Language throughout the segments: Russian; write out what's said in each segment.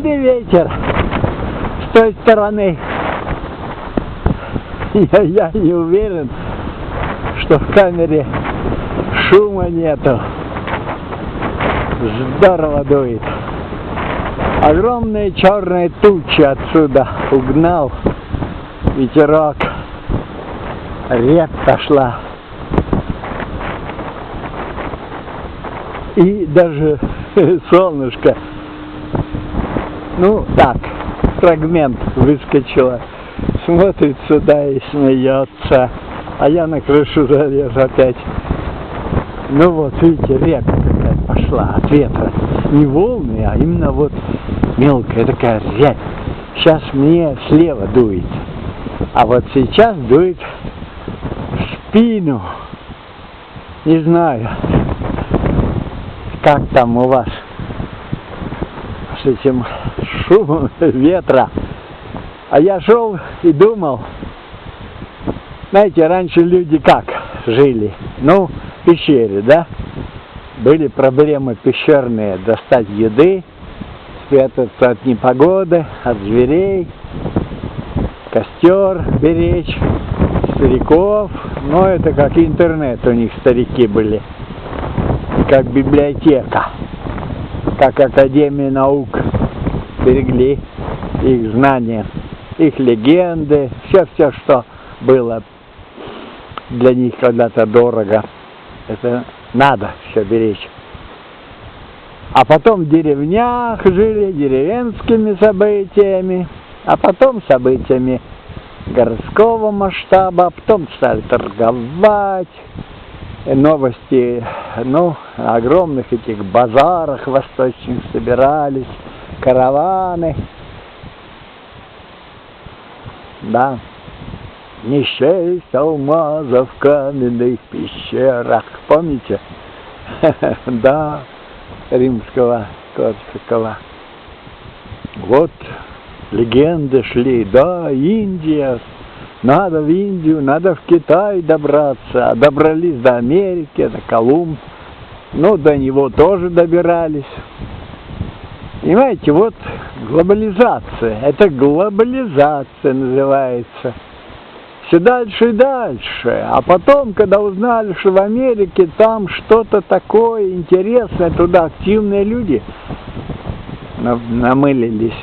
сильный ветер с той стороны. Я не уверен, что в камере шума нету. Здорово дует. Огромные черные тучи отсюда угнал ветерок. Рябь пошла. И даже солнышко, ну так, фрагмент выскочило, смотрит сюда и смеется, а я на крышу залез опять. Ну вот, видите, рябь какая пошла от ветра. Не волны, а именно вот мелкая такая рябь. Сейчас мне слева дует, а вот сейчас дует в спину. Не знаю, как там у вас с этим шумом ветра. А я шел и думал, знаете, раньше люди как жили? Ну, в пещере, да? Были проблемы пещерные, достать еды, спрятаться от непогоды, от зверей, костер беречь, стариков. Ну, это как интернет у них старики были, как библиотека, как Академия наук. Берегли их знания, их легенды, все, что было для них когда-то дорого. Это надо все беречь. А потом в деревнях жили деревенскими событиями, а потом событиями городского масштаба, а потом стали торговать. Новости, ну, на огромных этих базарах восточных собирались, караваны. Да. Не счесть алмазов в каменных пещерах. Помните? Да, римского Корсакова. Вот легенды шли. Да, Индия. Надо в Индию, надо в Китай добраться. А добрались до Америки, до Колумб. Ну, до него тоже добирались. Понимаете, вот глобализация. Это глобализация называется. Все дальше и дальше. А потом, когда узнали, что в Америке там что-то такое интересное, туда активные люди намылились.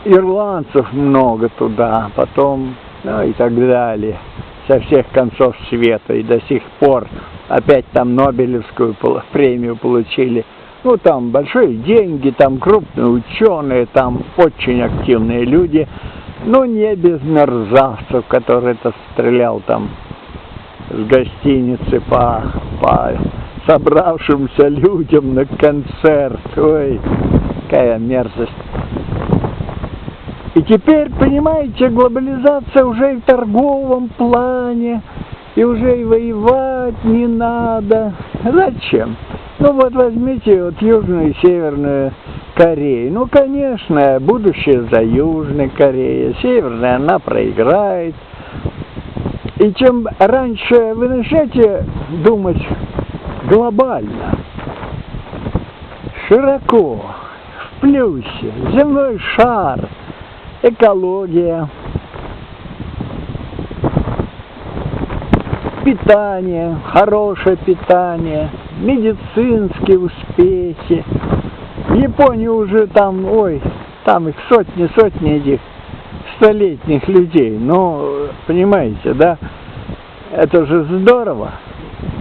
Ирландцев много туда, потом, ну и так далее. Со всех концов света. И до сих пор опять там Нобелевскую премию получили. Ну там большие деньги, там крупные ученые, там очень активные люди. Ну, не без мерзавцев, который-то стрелял там с гостиницы по собравшимся людям на концерт. Ой, какая мерзость. И теперь, понимаете, глобализация уже и в торговом плане, и уже и воевать не надо. Зачем? Ну вот возьмите вот Южную и Северную Корею. Ну, конечно, будущее за Южной Кореей. Северная она проиграет. И чем раньше вы начнете думать глобально, широко, в плюсе, земной шар, экология, питание, хорошее питание, медицинские успехи. В Японии уже там, ой, там их сотни этих столетних людей. Ну, понимаете, да? Это же здорово.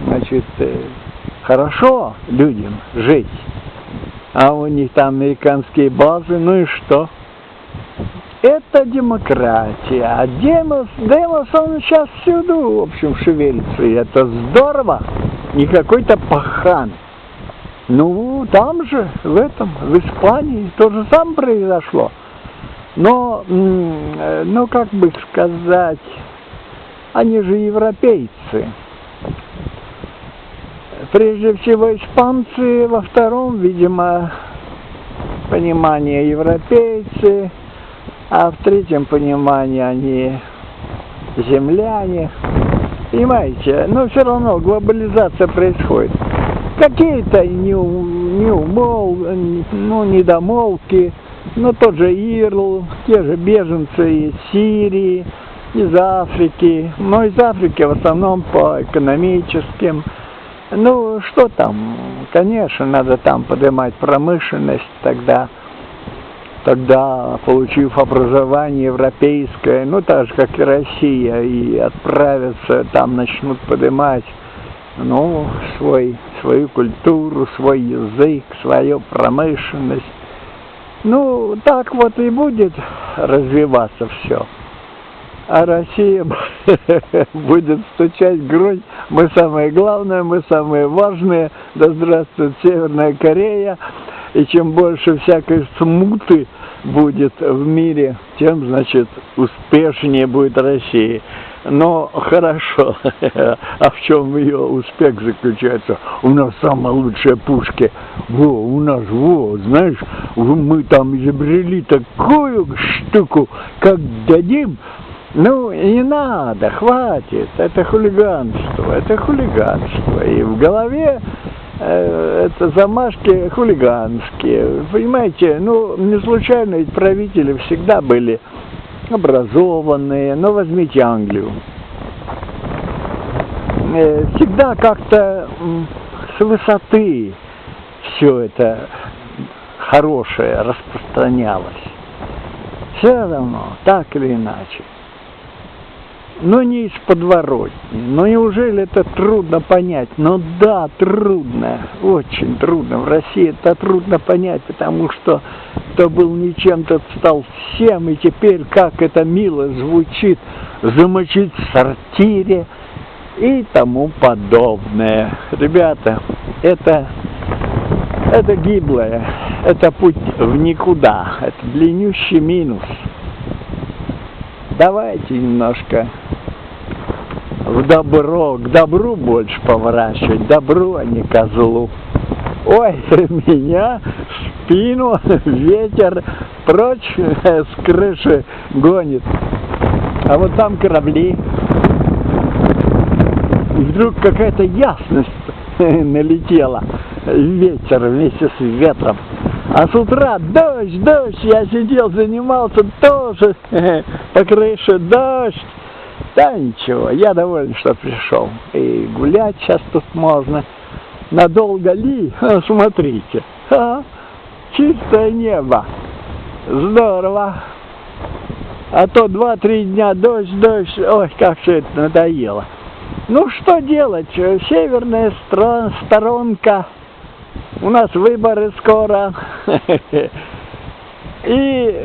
Значит, хорошо людям жить. А у них там американские базы, ну и что? Это демократия. А демос он сейчас всюду, в общем, шевелится. И это здорово. Не какой-то пахан. Ну, там же, в Испании, то же самое произошло. Но, ну, как бы сказать, они же европейцы. Прежде всего, испанцы, во втором, видимо, понимании европейцы, а в третьем понимании они земляне. Понимаете, но все равно глобализация происходит. Какие-то недомолвки, но тот же Ирл, те же беженцы из Сирии, из Африки, но из Африки в основном по экономическим. Ну, что там, конечно, надо там поднимать промышленность, тогда, получив образование европейское, ну, так же, как и Россия, и отправятся, там начнут поднимать, ну, свою культуру, свой язык, свою промышленность. Ну, так вот и будет развиваться все. А Россия будет стучать в грудь: мы самые главные, мы самые важные, да здравствует Северная Корея. И чем больше всякой смуты будет в мире, тем, значит, успешнее будет Россия. Но хорошо, а в чем ее успех заключается? У нас самые лучшие пушки. Знаешь, мы там изобрели такую штуку, как дадим. Ну, не надо, хватит, это хулиганство. И в голове это замашки хулиганские. Понимаете, ну, не случайно ведь правители всегда были образованные. Ну, возьмите Англию. Всегда как-то с высоты все это хорошее распространялось. Все равно, так или иначе. Но не из подворотни. Но неужели это трудно понять? Ну да, трудно, очень трудно. В России это трудно понять, потому что кто был ничем, тот стал всем. И теперь, как это мило звучит, замочить в сортире и тому подобное. Ребята, это гиблое, это путь в никуда, это длиннющий минус. Давайте немножко в добро, к добру больше поворачивать, добру, а не козлу. Ой, меня в спину ветер прочь с крыши гонит. А вот там корабли. И вдруг какая-то ясность налетела, ветер вместе с ветром. А с утра дождь, я сидел, занимался тоже по крыше, дождь. Да ничего, я доволен, что пришел. И гулять сейчас тут можно. Надолго ли? Смотрите, чистое небо. Здорово. А то 2-3 дня дождь, ой, как все это надоело. Ну что делать, северная сторонка. У нас выборы скоро. И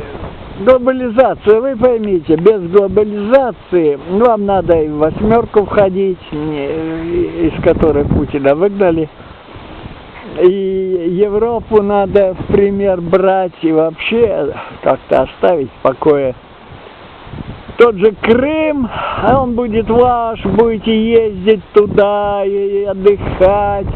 глобализация, вы поймите, без глобализации вам надо и в 8 входить, из которой Путина выгнали. И Европу надо в пример брать и вообще как-то оставить в покое. Тот же Крым, он будет ваш, будете ездить туда и отдыхать.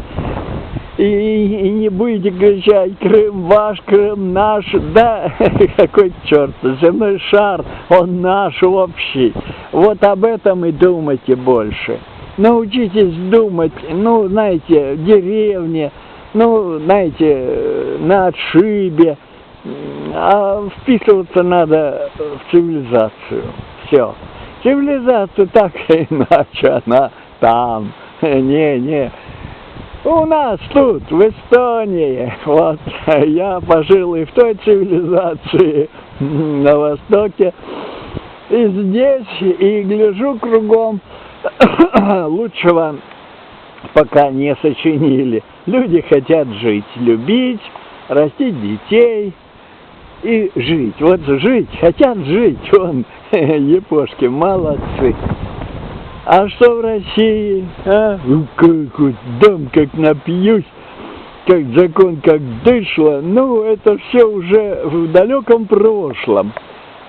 И не будете кричать: Крым ваш, Крым наш. Да, какой черт, земной шар, он наш общий. Вот об этом и думайте больше. Научитесь думать, ну, знаете, в деревне, ну, знаете, на отшибе. А вписываться надо в цивилизацию. Все. Цивилизация так и иначе, она там. Не. У нас тут, в Эстонии, вот, я пожил и в той цивилизации на Востоке, и здесь, и гляжу кругом, лучшего пока не сочинили. Люди хотят жить, любить, растить детей и жить. Вот жить, хотят жить, япошки, молодцы. А что в России? Ну, как вот дам, как напьюсь, как закон, как дышло. Ну, это все уже в далеком прошлом.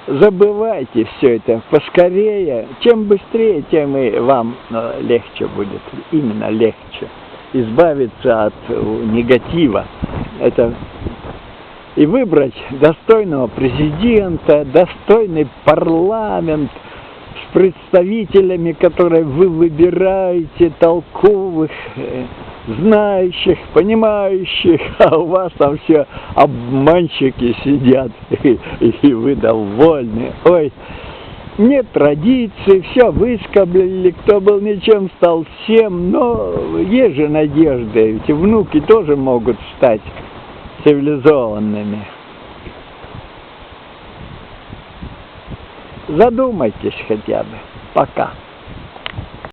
Забывайте все это поскорее. Чем быстрее, тем и вам легче будет. Именно легче. Избавиться от негатива. Это и выбрать достойного президента, достойный парламент, представителями, которые вы выбираете, толковых, знающих, понимающих, а у вас там все обманщики сидят, и вы довольны. Ой, нет традиций, все выскоблили, кто был ничем, стал всем, но есть же надежда, ведь внуки тоже могут стать цивилизованными. Задумайтесь хотя бы. Пока.